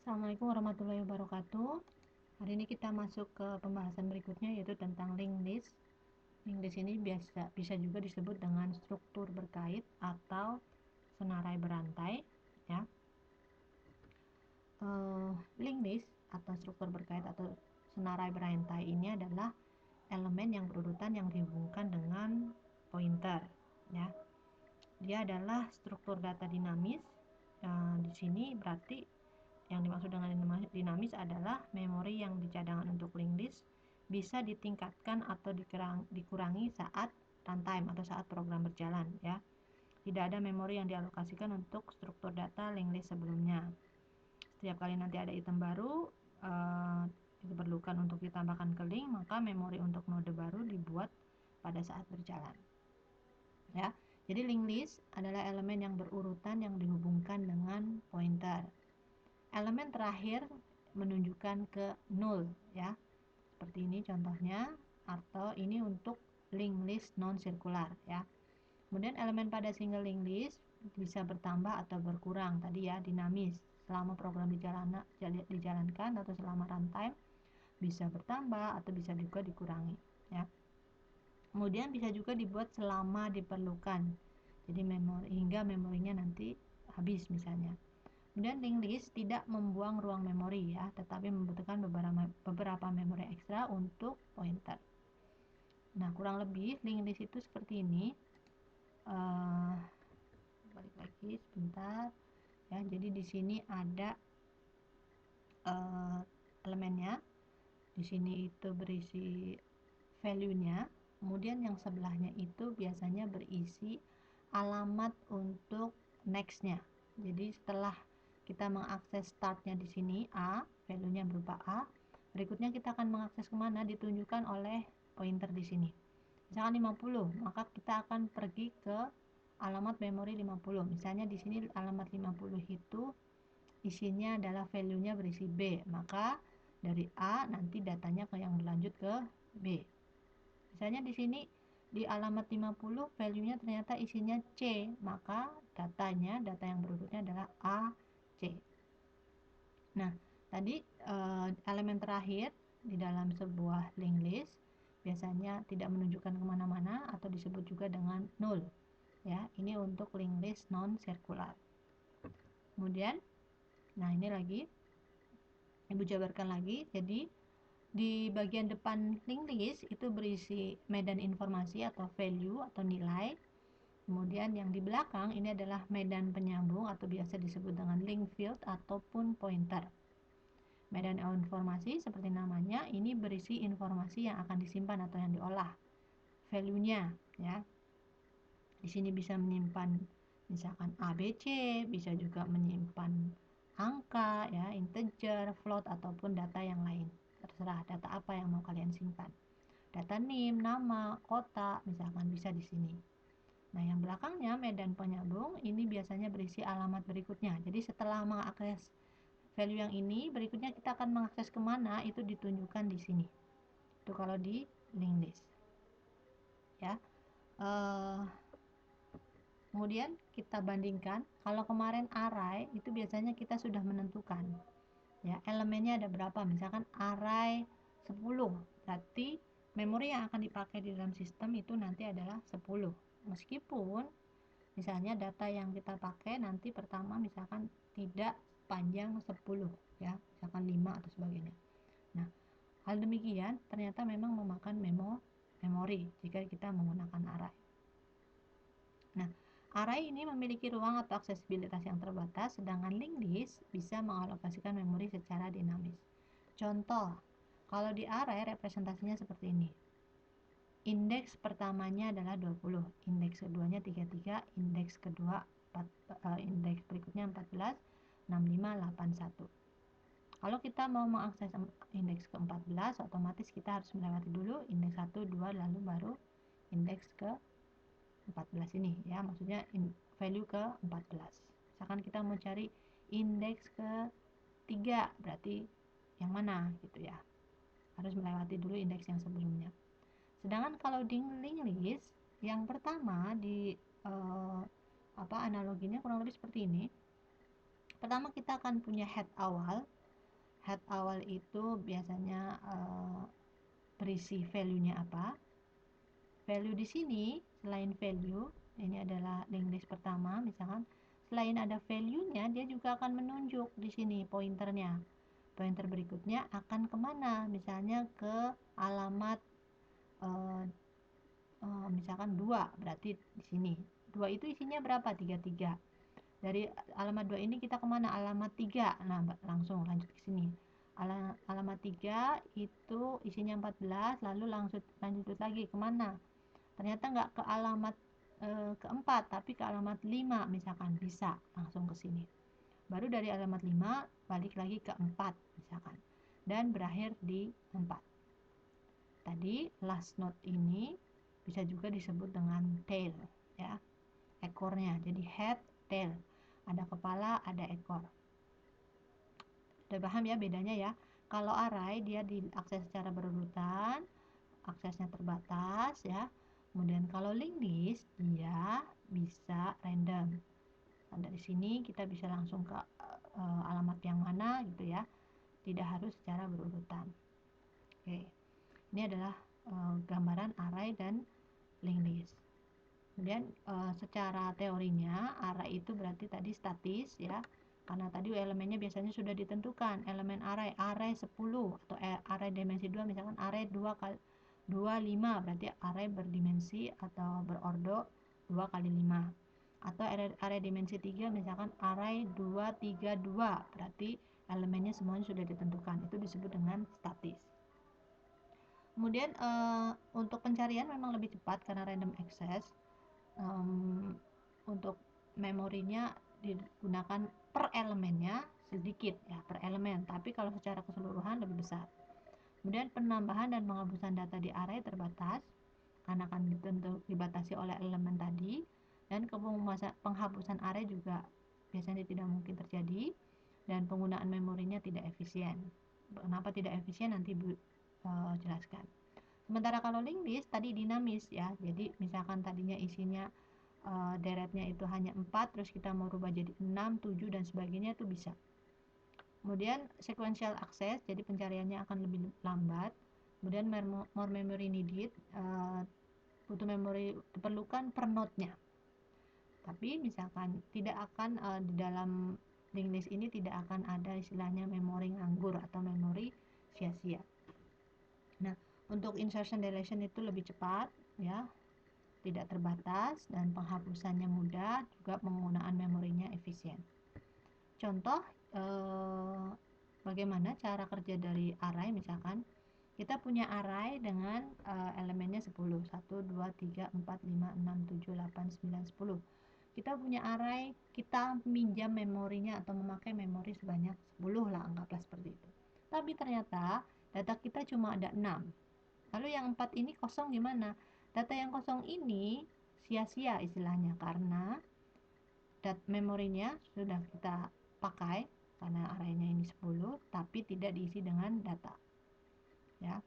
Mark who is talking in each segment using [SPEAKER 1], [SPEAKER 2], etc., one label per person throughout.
[SPEAKER 1] Assalamualaikum warahmatullahi wabarakatuh. Hari ini kita masuk ke pembahasan berikutnya, yaitu tentang linked list. Linked list ini bisa juga disebut dengan struktur berkait atau senarai berantai, ya. Linked list atau struktur berkait atau senarai berantai ini adalah elemen yang berurutan yang dihubungkan dengan pointer, ya. Dia adalah struktur data dinamis. Di sini berarti yang dimaksud dengan dinamis adalah memori yang dicadangkan untuk linked list bisa ditingkatkan atau dikurangi saat runtime atau saat program berjalan, ya. Tidak ada memori yang dialokasikan untuk struktur data linked list sebelumnya. Setiap kali nanti ada item baru diperlukan untuk ditambahkan ke link, maka memori untuk node baru dibuat pada saat berjalan, ya. Jadi linked list adalah elemen yang berurutan yang dihubungkan dengan pointer. Elemen terakhir menunjukkan ke null, ya. Seperti ini contohnya, atau ini untuk linked list non-circular, ya. Kemudian elemen pada single linked list bisa bertambah atau berkurang tadi, ya, dinamis. Selama program dijalankan atau selama runtime bisa bertambah atau bisa juga dikurangi, ya. Kemudian bisa juga dibuat selama diperlukan. Jadi hingga memorinya nanti habis misalnya. Kemudian linked list tidak membuang ruang memori, ya, tetapi membutuhkan beberapa memori ekstra untuk pointer. Nah, kurang lebih linked list itu seperti ini. Balik lagi sebentar, ya. Jadi di sini ada elemennya. Di sini itu berisi value-nya. Kemudian yang sebelahnya itu biasanya berisi alamat untuk next-nya. Jadi setelah kita mengakses startnya di sini A, value-nya berupa A, berikutnya kita akan mengakses kemana ditunjukkan oleh pointer di sini. Misalkan 50, maka kita akan pergi ke alamat memori 50. Misalnya di sini alamat 50 itu isinya adalah value-nya berisi B, maka dari A nanti datanya ke yang berlanjut ke B. Misalnya di sini di alamat 50 value-nya ternyata isinya C, maka data yang berurutnya adalah A, C. Nah, tadi elemen terakhir di dalam sebuah linked list biasanya tidak menunjukkan kemana-mana atau disebut juga dengan null, ya. Ini untuk linked list non-circular. Kemudian, nah ini lagi Ibu jabarkan lagi. Jadi di bagian depan linked list itu berisi medan informasi atau value atau nilai. Kemudian yang di belakang ini adalah medan penyambung atau biasa disebut dengan link field ataupun pointer. Medan informasi seperti namanya ini berisi informasi yang akan disimpan atau yang diolah. Value-nya, ya. Di sini bisa menyimpan misalkan ABC, bisa juga menyimpan angka, ya, integer, float ataupun data yang lain. Terserah data apa yang mau kalian simpan. Data NIM, nama, kota, misalkan bisa di sini. Nah, yang belakangnya medan penyambung ini biasanya berisi alamat berikutnya. Jadi setelah mengakses value yang ini, berikutnya kita akan mengakses kemana itu ditunjukkan di sini. Itu kalau di linked list, ya. Kemudian kita bandingkan. Kalau kemarin array itu biasanya kita sudah menentukan, ya, elemennya ada berapa. Misalkan array 10, berarti memori yang akan dipakai di dalam sistem itu nanti adalah 10. Meskipun misalnya data yang kita pakai nanti pertama misalkan tidak panjang 10, ya, misalkan 5 atau sebagainya. Nah, hal demikian ternyata memang memakan memori jika kita menggunakan array. Nah, array ini memiliki ruang atau aksesibilitas yang terbatas, sedangkan linked list bisa mengalokasikan memori secara dinamis. Contoh, kalau di array representasinya seperti ini. Indeks pertamanya adalah 20, indeks keduanya 33, indeks kedua indeks berikutnya 14, 65, 81. Kalau kita mau mengakses indeks ke-14, otomatis kita harus melewati dulu indeks 1, 2, lalu baru indeks ke-14 ini, ya, maksudnya value ke-14. Misalkan kita mau cari indeks ke-3, berarti yang mana gitu, ya. Harus melewati dulu indeks yang sebelumnya. Sedangkan kalau di linked list yang pertama di analoginya kurang lebih seperti ini. Pertama kita akan punya head awal, Head awal itu biasanya berisi value-nya apa. Value di sini, selain value, ini adalah linked list pertama, misalkan selain ada value-nya, dia juga akan menunjuk di sini pointernya. Pointer berikutnya akan kemana? Misalnya ke alamat misalkan 2, berarti di sini 2 itu isinya berapa? 33. Dari alamat 2 ini kita kemana? Alamat 3. Nah, langsung lanjut ke sini. Alamat 3 itu isinya 14, lalu lanjut lagi kemana? Ternyata nggak ke alamat keempat, tapi ke alamat 5 misalkan, bisa langsung ke sini. Baru dari alamat 5 balik lagi ke 4 misalkan, dan berakhir di 4. Tadi last node ini bisa juga disebut dengan tail, ya, ekornya. Jadi head, tail, ada kepala, ada ekor. Udah paham ya bedanya ya? Kalau array dia diakses secara berurutan, aksesnya terbatas ya. Kemudian kalau linked list dia bisa random. Nah, dari sini kita bisa langsung ke alamat yang mana gitu ya. Tidak harus secara berurutan. Oke. Ini adalah gambaran array dan linked list. Kemudian secara teorinya array itu berarti tadi statis ya. Karena tadi elemennya biasanya sudah ditentukan. Elemen array 10 atau array dimensi 2, misalkan array 2 kali 2 5, berarti array berdimensi atau berordo 2 kali 5. Atau array dimensi 3, misalkan array 2 3 2, berarti elemennya semuanya sudah ditentukan. Itu disebut dengan statis. Kemudian untuk pencarian memang lebih cepat karena random access. Untuk memorinya digunakan per elemennya sedikit ya, per elemen, tapi kalau secara keseluruhan lebih besar. Kemudian penambahan dan penghapusan data di array terbatas karena akan dibatasi oleh elemen tadi, dan penghapusan array juga biasanya tidak mungkin terjadi, dan penggunaan memorinya tidak efisien. Kenapa tidak efisien nanti jelaskan. Sementara kalau linked list tadi dinamis ya, jadi misalkan tadinya isinya deretnya itu hanya 4, terus kita mau rubah jadi 6, 7 dan sebagainya, itu bisa. Kemudian sequential access, jadi pencariannya akan lebih lambat. Kemudian more memory needed, butuh memori diperlukan per node-nya. Tapi misalkan tidak akan di dalam linked list ini tidak akan ada istilahnya memori nganggur atau memori sia-sia. Nah, untuk insertion deletion itu lebih cepat ya, tidak terbatas, dan penghapusannya mudah, juga penggunaan memorinya efisien. Contoh bagaimana cara kerja dari array. Misalkan kita punya array dengan elemennya 10, 1, 2, 3, 4, 5, 6, 7, 8, 9, 10. Kita punya array, kita minjam memorinya atau memakai memori sebanyak 10 lah, anggaplah seperti itu. Tapi ternyata data kita cuma ada 6. Lalu yang 4 ini kosong gimana? Data yang kosong ini sia-sia istilahnya, karena memorinya sudah kita pakai karena arraynya ini 10, tapi tidak diisi dengan data ya.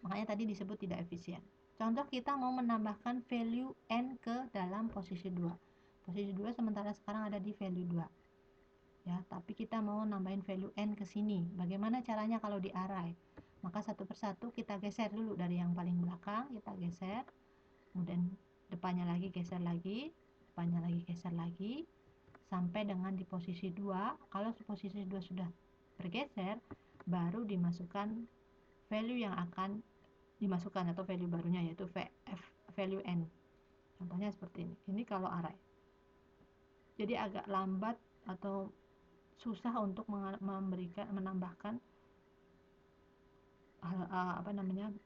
[SPEAKER 1] Makanya tadi disebut tidak efisien. Contoh, kita mau menambahkan value n ke dalam posisi 2. Posisi 2 sementara sekarang ada di value 2 ya, tapi kita mau nambahin value n ke sini. Bagaimana caranya kalau di array? Maka satu persatu kita geser dulu, dari yang paling belakang kita geser, kemudian depannya lagi geser lagi, depannya lagi geser lagi, sampai dengan di posisi 2. Kalau posisi 2 sudah bergeser, baru dimasukkan value yang akan dimasukkan atau value barunya, yaitu value n. Contohnya seperti ini. Ini kalau array. Jadi agak lambat atau susah untuk menambahkan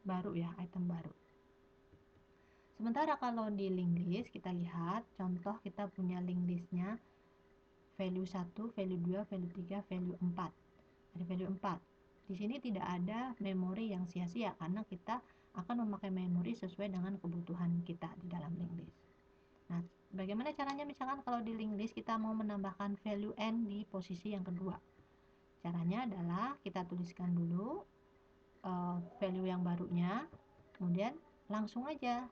[SPEAKER 1] baru ya, item baru. Sementara kalau di linked list kita lihat contoh, kita punya linked listnya value 1, value 2, value 3, value 4. Ada value 4. Di sini tidak ada memori yang sia-sia karena kita akan memakai memori sesuai dengan kebutuhan kita di dalam linked list. Nah, bagaimana caranya misalkan kalau di linked list kita mau menambahkan value n di posisi yang kedua? Caranya adalah kita tuliskan dulu value yang barunya, kemudian langsung aja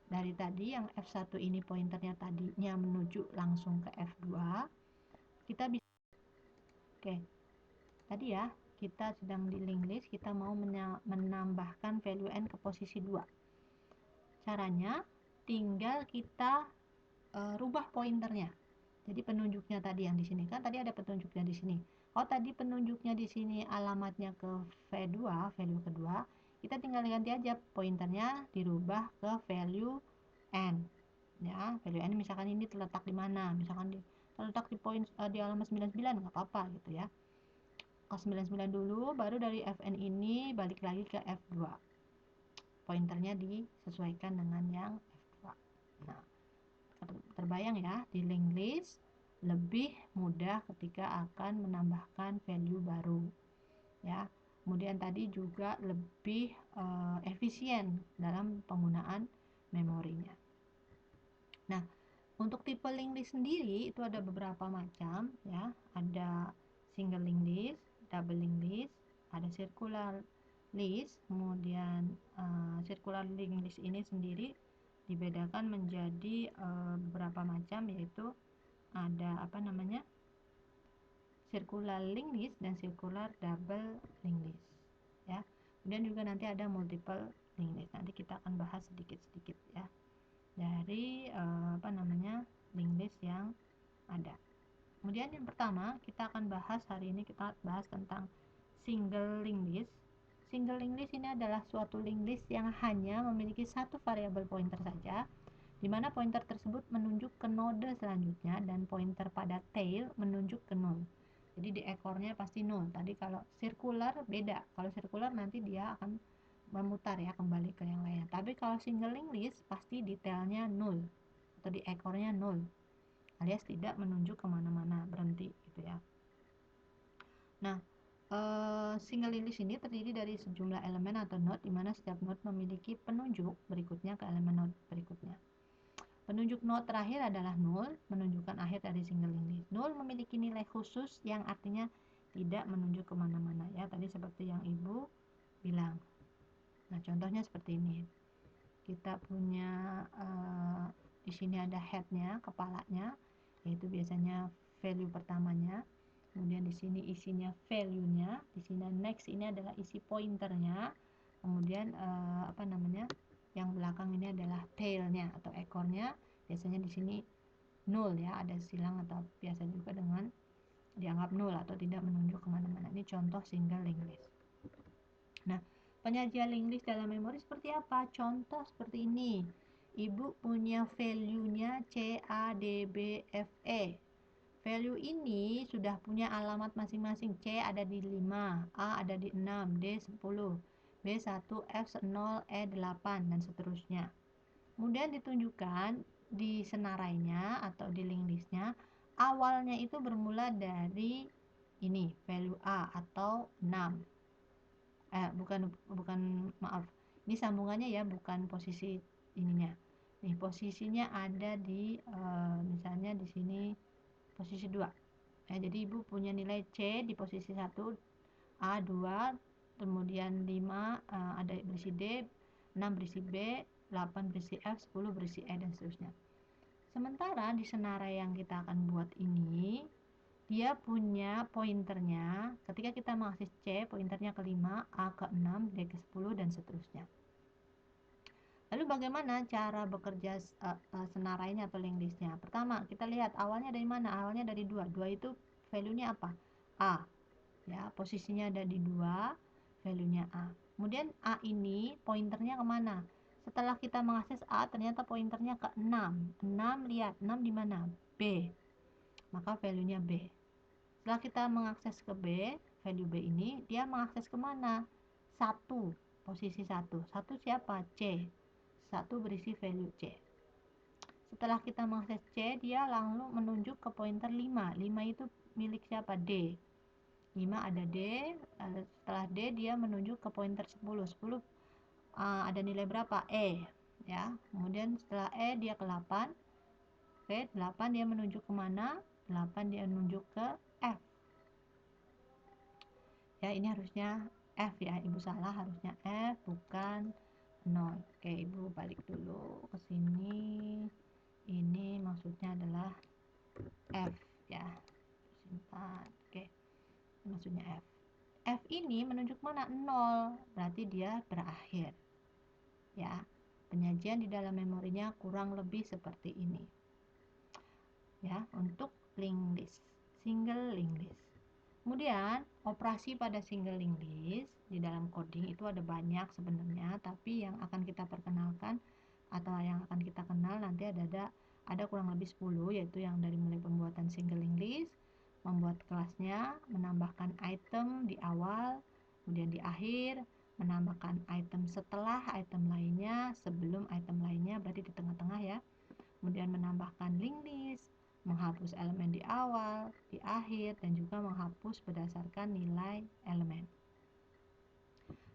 [SPEAKER 1] dari tadi yang F1 ini pointernya tadinya menuju langsung ke F2, kita bisa Tadi ya, kita sedang di linked list, kita mau menambahkan value n ke posisi 2. Caranya tinggal kita rubah pointernya. Jadi penunjuknya tadi yang di sini kan tadi ada petunjuknya di sini. Oh, tadi penunjuknya di sini alamatnya ke V2, value kedua. Kita tinggal ganti aja pointernya dirubah ke value n. Ya, value n misalkan ini terletak di mana? Misalkan terletak di di alamat 99 nggak apa-apa gitu ya. Ke 99 dulu, baru dari Fn ini balik lagi ke F2. Pointernya disesuaikan dengan yang F2. Nah, terbayang ya, di linked list lebih mudah ketika akan menambahkan value baru ya. Kemudian tadi juga lebih efisien dalam penggunaan memorinya. Nah, untuk tipe linked list sendiri itu ada beberapa macam ya. Ada single linked list, double linked list, ada circular list. Kemudian circular linked list ini sendiri dibedakan menjadi beberapa macam, yaitu ada circular linked list dan circular double linked list ya. Kemudian juga nanti ada multiple linked list. Nanti kita akan bahas sedikit-sedikit ya dari linked list yang ada. Kemudian yang pertama kita akan bahas hari ini, kita bahas tentang single linked list. Single linked list ini adalah suatu linked list yang hanya memiliki satu variabel pointer saja, di mana pointer tersebut menunjuk ke node selanjutnya dan pointer pada tail menunjuk ke nol. Jadi di ekornya pasti nol. Tadi kalau circular beda. Kalau circular nanti dia akan memutar ya kembali ke yang lainnya. Tapi kalau single linked list pasti detailnya nol atau di ekornya nol, alias tidak menunjuk kemana-mana, berhenti gitu ya. Nah, single linked list ini terdiri dari sejumlah elemen atau node, di mana setiap node memiliki penunjuk berikutnya ke elemen node berikutnya. Penunjuk node terakhir adalah null, menunjukkan akhir dari single linked list. Null memiliki nilai khusus yang artinya tidak menunjuk kemana-mana ya, tadi seperti yang Ibu bilang. Nah, contohnya seperti ini. Kita punya di sini ada headnya, kepalanya, yaitu biasanya value pertamanya. Kemudian di sini isinya value-nya, di sini next ini adalah isi pointernya. Kemudian yang belakang ini adalah tail-nya atau ekornya. Biasanya di sini null ya, ada silang atau biasa juga dengan dianggap null atau tidak menunjuk kemana-mana. Ini contoh single linked list. Nah, penyajian linked list dalam memori seperti apa? Contoh seperti ini. Ibu punya value-nya C, A, D, B, F, E. Value ini sudah punya alamat masing-masing. C ada di 5, A ada di 6, D 10, B 1, F 0, E 8, dan seterusnya. Kemudian ditunjukkan di senarainya atau di linked listnya, awalnya itu bermula dari ini, value A atau 6. Maaf. Ini sambungannya ya, bukan posisi ininya. Nih, posisinya ada di misalnya di sini posisi 2. Jadi Ibu punya nilai C di posisi 1, A 2, kemudian 5 ada berisi D, 6 berisi B, 8 berisi F, 10 berisi E, dan seterusnya. Sementara di senarai yang kita akan buat ini, dia punya pointernya, ketika kita mengakses C, pointernya ke 5, A ke 6, D ke 10, dan seterusnya. Lalu bagaimana cara bekerja senarainya atau linked listnya? Pertama, kita lihat awalnya dari mana? Awalnya dari 2. 2 itu value-nya apa? A. Ya, posisinya ada di 2, value-nya A. Kemudian A ini pointernya kemana? Setelah kita mengakses A, ternyata pointernya ke 6. 6, lihat 6 di mana? B. Maka value-nya B. Setelah kita mengakses ke B, value B ini, dia mengakses kemana? 1, posisi 1. 1 siapa? C. 1 berisi value C. Setelah kita mengakses C, dia langsung menunjuk ke pointer 5. 5 itu milik siapa? D. 5 ada D, setelah D dia menunjuk ke pointer 10. 10 ada nilai berapa? E. Ya. Kemudian setelah E dia ke 8. Oke, 8 dia menunjuk kemana? 8 dia menunjuk ke F. Ya, ini harusnya F ya, Ibu salah, harusnya F bukan 0. Oke, Ibu balik dulu ke sini. Ini maksudnya adalah F ya. Simpan. Oke. Maksudnya F. F ini menunjuk mana? 0, berarti dia berakhir. Ya, penyajian di dalam memorinya kurang lebih seperti ini. Ya, untuk linked list, single linked list. Kemudian operasi pada single linked list di dalam coding itu ada banyak sebenarnya, tapi yang akan kita perkenalkan atau yang akan kita kenal nanti ada kurang lebih 10, yaitu yang dari mulai pembuatan single linked list, membuat kelasnya, menambahkan item di awal, kemudian di akhir, menambahkan item setelah item lainnya, sebelum item lainnya, berarti di tengah-tengah ya. Kemudian menambahkan linked list, menghapus elemen di awal, di akhir, dan juga menghapus berdasarkan nilai elemen.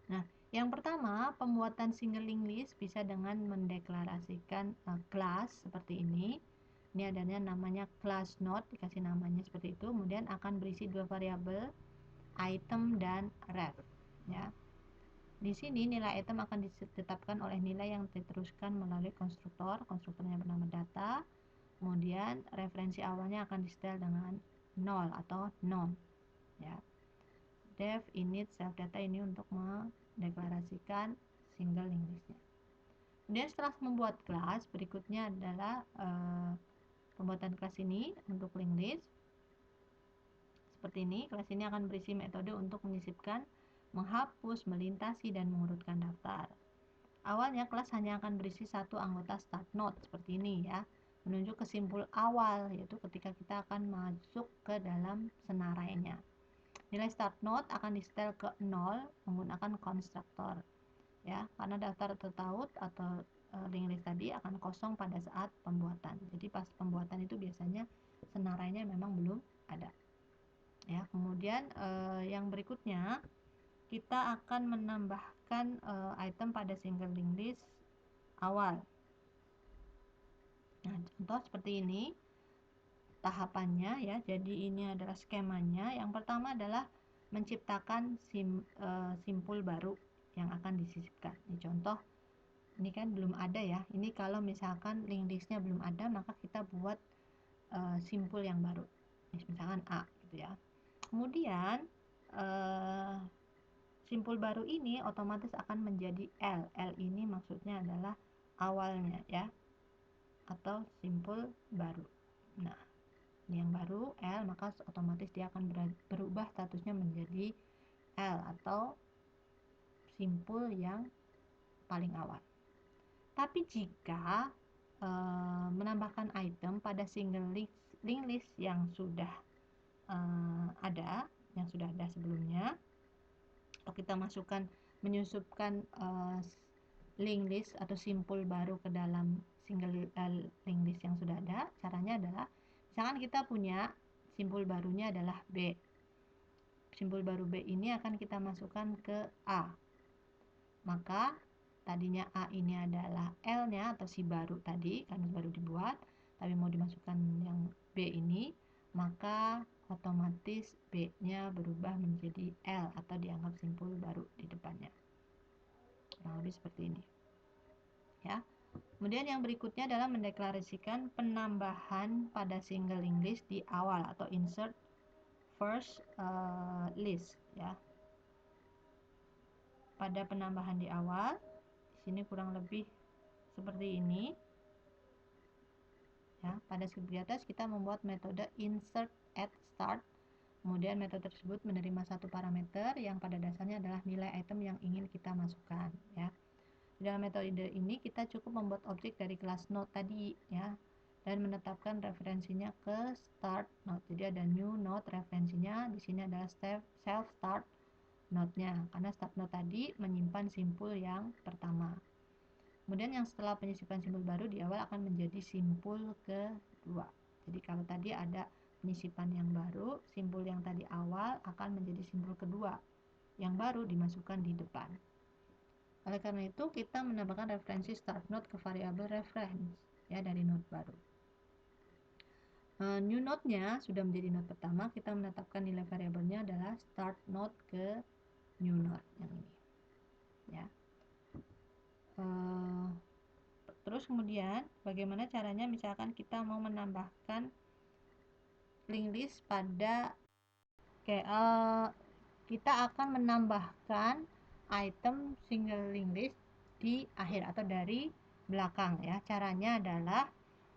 [SPEAKER 1] Nah, yang pertama, pembuatan single linked list bisa dengan mendeklarasikan kelas seperti ini. Ini adanya namanya class node, dikasih namanya seperti itu. Kemudian akan berisi dua variabel, item dan ref. Ya. Di sini nilai item akan ditetapkan oleh nilai yang diteruskan melalui konstruktor. Konstruktornya bernama data. Kemudian referensi awalnya akan disetel dengan 0 atau non. Ya. Def, init, self data ini untuk mendeklarasikan single linked listnya. Kemudian setelah membuat kelas, berikutnya adalah pembuatan kelas ini untuk linked list. Seperti ini, kelas ini akan berisi metode untuk menyisipkan, menghapus, melintasi, dan mengurutkan daftar. Awalnya kelas hanya akan berisi satu anggota start node seperti ini ya, menunjuk ke simpul awal, yaitu ketika kita akan masuk ke dalam senarainya. Nilai start node akan disetel ke 0 menggunakan konstruktor ya, karena daftar tertaut atau linked list tadi akan kosong pada saat pembuatan. Jadi pas pembuatan itu biasanya senarainya memang belum ada. Ya, kemudian yang berikutnya kita akan menambahkan item pada single linked list awal. Nah, contoh seperti ini tahapannya ya. Jadi ini adalah skemanya. Yang pertama adalah menciptakan simpul baru yang akan disisipkan. Ini contoh, ini kan belum ada ya. Ini kalau misalkan linked listnya belum ada, maka kita buat simpul yang baru. Misalkan A gitu ya. Kemudian simpul baru ini otomatis akan menjadi L. L ini maksudnya adalah awalnya ya, atau simpul baru. Nah, ini yang baru L, maka otomatis dia akan berubah statusnya menjadi L atau simpul yang paling awal. Tapi jika menambahkan item pada single linked list yang sudah ada, sebelumnya, atau kita menyusupkan linked list atau simpul baru ke dalam single linked list yang sudah ada, caranya adalah misalkan kita punya simpul barunya adalah B. Simpul baru B ini akan kita masukkan ke A. Maka tadinya A ini adalah L-nya atau si baru tadi, karena baru dibuat, tapi mau dimasukkan yang B ini, maka otomatis B-nya berubah menjadi L atau dianggap simpul baru di depannya. Nah, lebih seperti ini. Ya. Kemudian yang berikutnya adalah mendeklarasikan penambahan pada single linked list di awal atau insert first list ya. Pada penambahan di awal, di sini kurang lebih seperti ini. Ya, pada script di atas kita membuat metode insert at start. Kemudian metode tersebut menerima satu parameter yang pada dasarnya adalah nilai item yang ingin kita masukkan ya. Di dalam metode ini kita cukup membuat objek dari kelas node tadi ya, dan menetapkan referensinya ke start node. Jadi ada new node, referensinya di sini adalah self start node-nya, karena start node tadi menyimpan simpul yang pertama. Kemudian yang setelah penyisipan simpul baru di awal akan menjadi simpul kedua. Jadi kalau tadi ada penyisipan yang baru, simpul yang tadi awal akan menjadi simpul kedua yang baru dimasukkan di depan. Oleh karena itu, kita menambahkan referensi start node ke variabel reference ya dari node baru. New node-nya sudah menjadi node pertama, kita menetapkan nilai variabelnya adalah start node ke new node yang ini. Ya. Terus kemudian bagaimana caranya misalkan kita mau menambahkan linked list pada kita akan menambahkan item single linked list di akhir atau dari belakang ya. Caranya adalah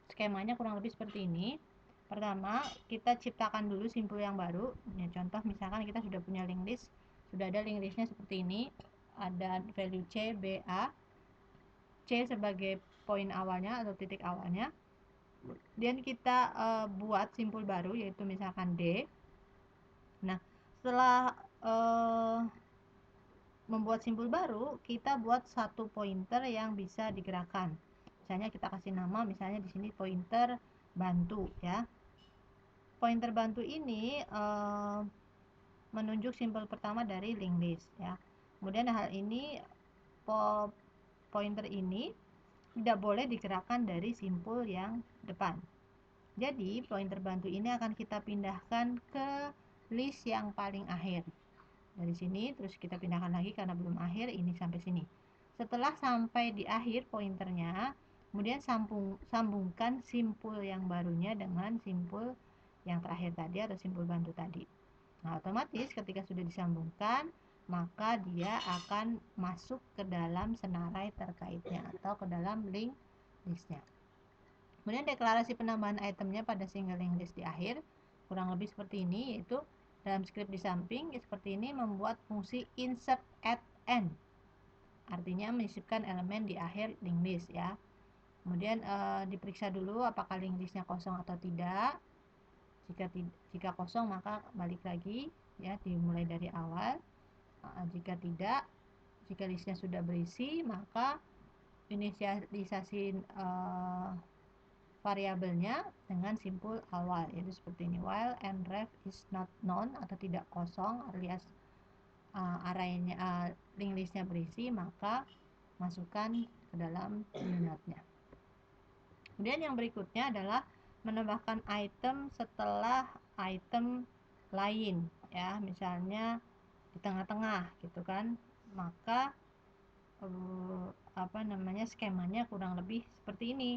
[SPEAKER 1] skemanya kurang lebih seperti ini. Pertama, kita ciptakan dulu simpul yang baru. Ya, contoh misalkan kita sudah punya link list, sudah ada link listnya seperti ini, ada value C, B, A, C sebagai poin awalnya atau titik awalnya. Kemudian kita buat simpul baru yaitu misalkan D. Nah, setelah membuat simpul baru, kita buat satu pointer yang bisa digerakkan. Misalnya kita kasih nama, misalnya di sini pointer bantu ya. Pointer bantu ini menunjuk simpul pertama dari linked list ya. Kemudian hal ini pointer ini tidak boleh digerakkan dari simpul yang depan. Jadi pointer bantu ini akan kita pindahkan ke list yang paling akhir. Dari sini terus kita pindahkan lagi karena belum akhir, ini sampai sini. Setelah sampai di akhir pointernya, kemudian sambungkan simpul yang barunya dengan simpul yang terakhir tadi atau simpul bantu tadi. Nah, otomatis ketika sudah disambungkan, maka dia akan masuk ke dalam senarai terkaitnya atau ke dalam link listnya. Kemudian deklarasi penambahan itemnya pada single link list di akhir kurang lebih seperti ini, yaitu dalam script di samping seperti ini membuat fungsi insert at end, artinya menyisipkan elemen di akhir link list ya. Kemudian diperiksa dulu apakah link listnya kosong atau tidak. Jika kosong maka balik lagi ya, dimulai dari awal. Jika tidak, jika listnya sudah berisi, maka inisialisasi variabelnya dengan simpul awal, yaitu seperti ini, while and ref is not known atau tidak kosong alias arraynya link listnya berisi, maka masukkan ke dalam new node-nya. Kemudian yang berikutnya adalah menambahkan item setelah item lain ya, misalnya di tengah-tengah gitu kan, maka skemanya kurang lebih seperti ini.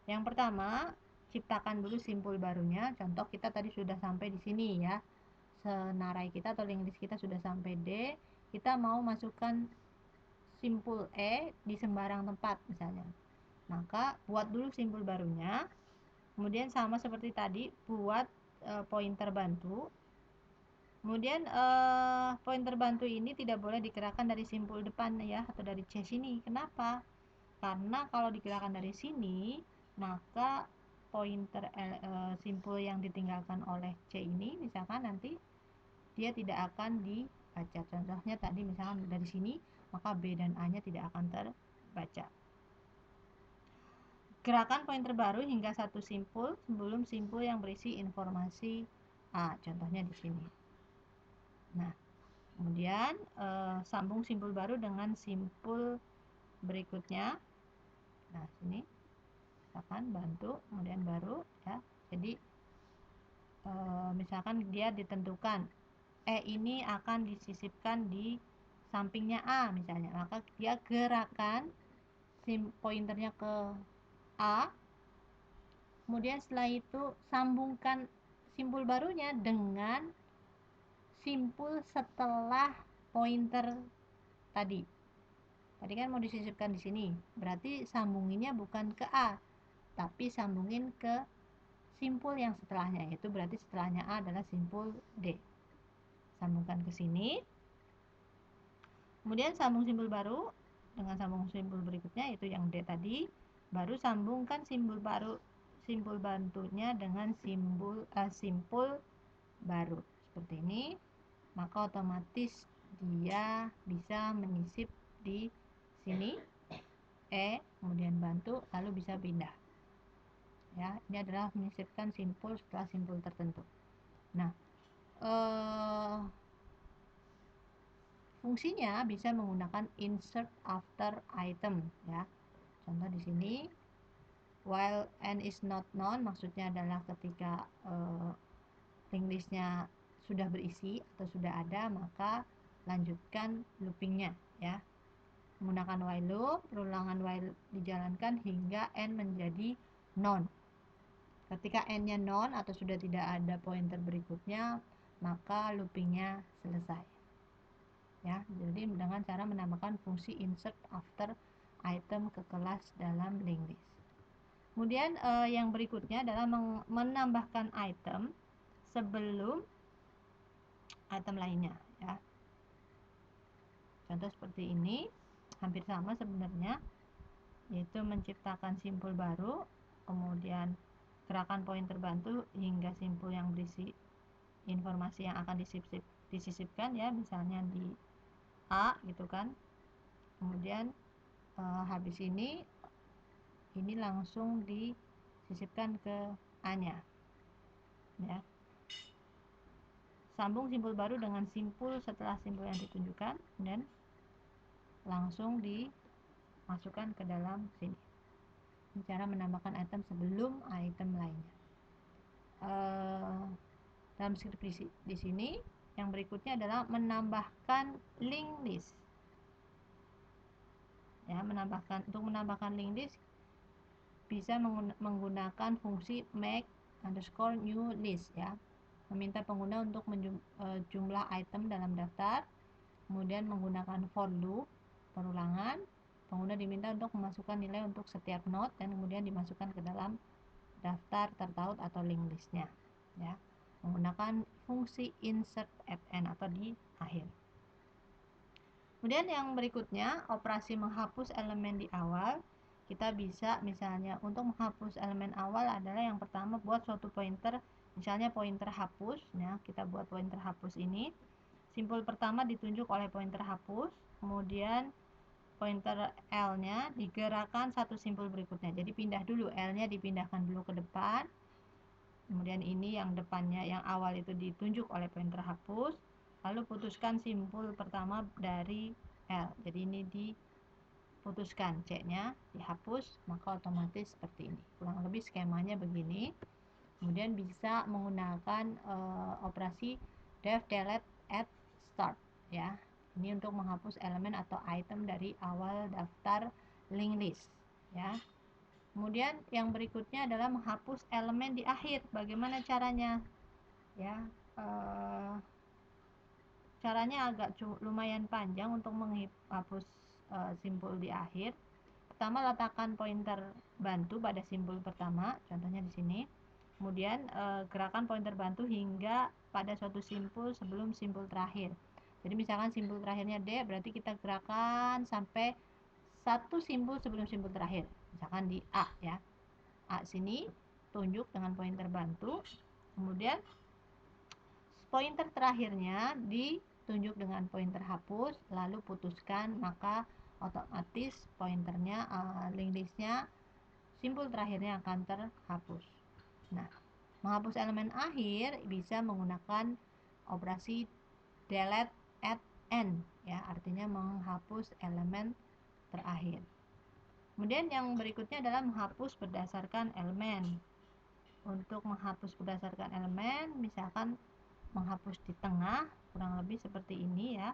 [SPEAKER 1] Yang pertama, ciptakan dulu simpul barunya. Contoh kita tadi sudah sampai di sini ya, senarai kita atau link list kita sudah sampai D, kita mau masukkan simpul E di sembarang tempat misalnya, maka buat dulu simpul barunya. Kemudian sama seperti tadi, buat pointer bantu. Kemudian pointer bantu ini tidak boleh digerakkan dari simpul depan ya, atau dari C sini. Kenapa? Karena kalau digerakkan dari sini, maka pointer simpul yang ditinggalkan oleh C ini misalkan nanti dia tidak akan dibaca. Contohnya tadi misalkan dari sini, maka B dan A nya tidak akan terbaca. Gerakan pointer baru hingga satu simpul sebelum simpul yang berisi informasi A, contohnya di sini. Nah, kemudian sambung simpul baru dengan simpul berikutnya. Nah, sini misalkan bantu, kemudian baru ya. Jadi misalkan dia ditentukan ini akan disisipkan di sampingnya A misalnya, maka dia gerakan pointernya ke A, kemudian setelah itu sambungkan simpul barunya dengan simpul setelah pointer tadi. Tadi kan mau disisipkan di sini, berarti sambunginnya bukan ke A, tapi sambungin ke simpul yang setelahnya, yaitu berarti setelahnya A adalah simpul D. Sambungkan ke sini. Kemudian sambung simpul baru dengan sambung simpul berikutnya, yaitu yang D tadi. Baru sambungkan simpul baru, simpul bantunya dengan simpul baru seperti ini. Maka otomatis dia bisa menyisip di sini E, kemudian bantu, lalu bisa pindah. Ya, ini adalah menyisipkan simpul setelah simpul tertentu. Nah, fungsinya bisa menggunakan insert after item ya. Contoh di sini, while n is not known, maksudnya adalah ketika link listnya sudah berisi atau sudah ada, maka lanjutkan loopingnya ya. Menggunakan while loop, perulangan while dijalankan hingga n menjadi non. Ketika n-nya non atau sudah tidak ada pointer berikutnya, maka loopingnya selesai. Ya, jadi dengan cara menambahkan fungsi insert after item ke kelas dalam linked list. Kemudian yang berikutnya adalah menambahkan item sebelum item lainnya, ya. Contoh seperti ini, hampir sama sebenarnya, yaitu menciptakan simpul baru, kemudian gerakan poin terbantu hingga simpul yang berisi informasi yang akan disisipkan, ya, misalnya di A gitu kan. Kemudian habis ini langsung disisipkan ke A-nya, ya. Sambung simpul baru dengan simpul setelah simpul yang ditunjukkan dan langsung dimasukkan ke dalam sini. Cara menambahkan item sebelum item lainnya. Dalam skripsi di sini yang berikutnya adalah menambahkan linked list. Ya, untuk menambahkan linked list bisa menggunakan fungsi make_new list, ya. Meminta pengguna untuk jumlah item dalam daftar, kemudian menggunakan for loop perulangan. Pengguna diminta untuk memasukkan nilai untuk setiap node dan kemudian dimasukkan ke dalam daftar tertaut atau linked listnya, ya, menggunakan fungsi insert at end atau di akhir. Kemudian yang berikutnya, operasi menghapus elemen di awal. Kita bisa misalnya untuk menghapus elemen awal adalah yang pertama buat suatu pointer, misalnya pointer hapus, ya, kita buat pointer hapus ini. Simpul pertama ditunjuk oleh pointer hapus, kemudian pointer L-nya digerakkan satu simpul berikutnya. Jadi pindah dulu, L-nya dipindahkan dulu ke depan. Kemudian ini yang depannya, yang awal itu ditunjuk oleh pointer hapus. Lalu putuskan simpul pertama dari L. Jadi ini diputuskan, C-nya dihapus, maka otomatis seperti ini. Kurang lebih skemanya begini. Kemudian bisa menggunakan operasi def delete at start, ya. Ini untuk menghapus elemen atau item dari awal daftar linked list, ya. Kemudian yang berikutnya adalah menghapus elemen di akhir. Bagaimana caranya? Ya, caranya agak lumayan panjang untuk menghapus simpul di akhir. Pertama, letakkan pointer bantu pada simpul pertama, contohnya di sini. Kemudian gerakan pointer bantu hingga pada suatu simpul sebelum simpul terakhir. Jadi misalkan simpul terakhirnya D, berarti kita gerakan sampai satu simpul sebelum simpul terakhir. Misalkan di A, ya. A sini tunjuk dengan pointer bantu. Kemudian pointer terakhirnya ditunjuk dengan pointer hapus, lalu putuskan, maka otomatis pointernya linked listnya simpul terakhirnya akan terhapus. Nah, menghapus elemen akhir bisa menggunakan operasi delete at end, ya, artinya menghapus elemen terakhir. Kemudian yang berikutnya adalah menghapus berdasarkan elemen. Untuk menghapus berdasarkan elemen, misalkan menghapus di tengah, kurang lebih seperti ini, ya.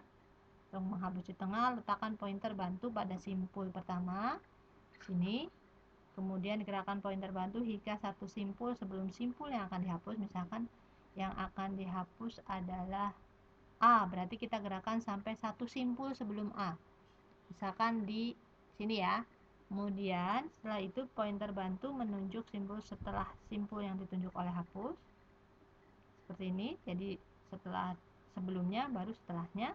[SPEAKER 1] Untuk menghapus di tengah, letakkan pointer bantu pada simpul pertama sini. Kemudian gerakan pointer bantu hingga satu simpul sebelum simpul yang akan dihapus. Misalkan yang akan dihapus adalah A, berarti kita gerakan sampai satu simpul sebelum A. Misalkan di sini, ya. Kemudian setelah itu pointer bantu menunjuk simpul setelah simpul yang ditunjuk oleh hapus. Seperti ini. Jadi setelah sebelumnya baru setelahnya.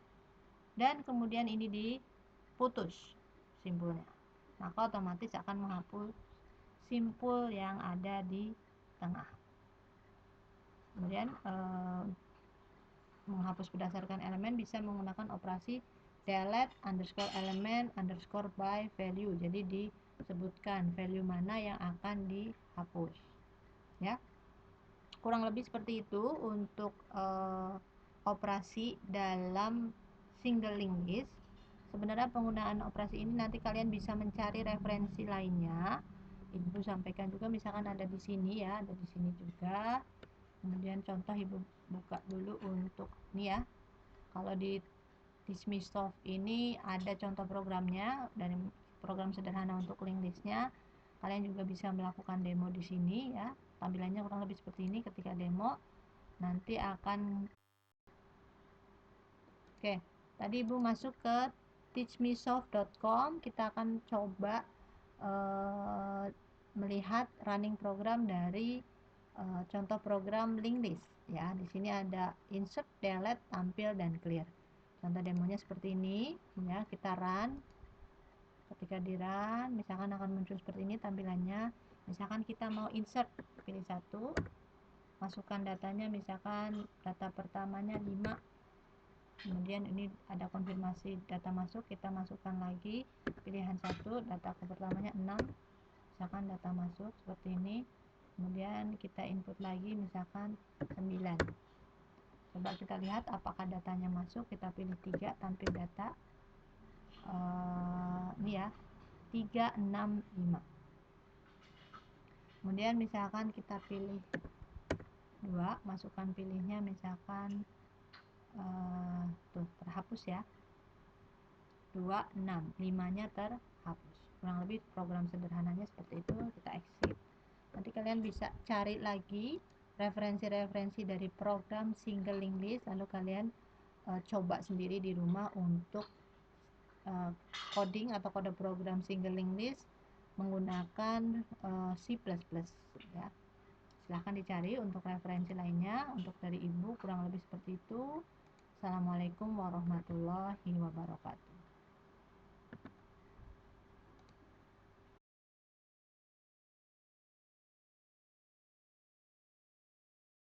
[SPEAKER 1] Dan kemudian ini diputus simpulnya. Maka otomatis akan menghapus simpul yang ada di tengah. Kemudian menghapus berdasarkan elemen bisa menggunakan operasi delete underscore element underscore by value. Jadi disebutkan value mana yang akan dihapus, ya. Kurang lebih seperti itu untuk operasi dalam single linked list. Sebenarnya penggunaan operasi ini nanti kalian bisa mencari referensi lainnya. Ibu sampaikan juga, misalkan ada di sini, ya, ada di sini juga. Kemudian contoh Ibu buka dulu untuk ini, ya. Kalau di Dismissoft ini ada contoh programnya dari program sederhana untuk linked listnya. Kalian juga bisa melakukan demo di sini, ya. Tampilannya kurang lebih seperti ini ketika demo. Nanti akan Oke, tadi Ibu masuk ke teachmesoft.com. Kita akan coba melihat running program dari contoh program linked list ya. Di sini ada insert, delete, tampil, dan clear. Contoh demonya seperti ini ya. Kita run. Ketika di run, misalkan akan muncul seperti ini tampilannya. Misalkan kita mau insert, pilih satu, masukkan datanya, misalkan data pertamanya 5, kemudian ini ada konfirmasi data masuk, kita masukkan lagi pilihan satu, data pertamanya 6, misalkan data masuk seperti ini, kemudian kita input lagi misalkan 9. Coba kita lihat apakah datanya masuk. Kita pilih 3, tampil data, ini ya, 3, 6, 5. Kemudian misalkan kita pilih 2, masukkan pilihnya misalkan tuh terhapus ya, 2, 6, 5 nya terhapus. Kurang lebih program sederhananya seperti itu. Kita exit. Nanti kalian bisa cari lagi referensi-referensi dari program single linked list, lalu kalian coba sendiri di rumah untuk coding atau kode program single linked list menggunakan C++ ya. Silahkan dicari untuk referensi lainnya. Untuk dari Ibu kurang lebih seperti itu. Assalamualaikum warahmatullahi wabarakatuh.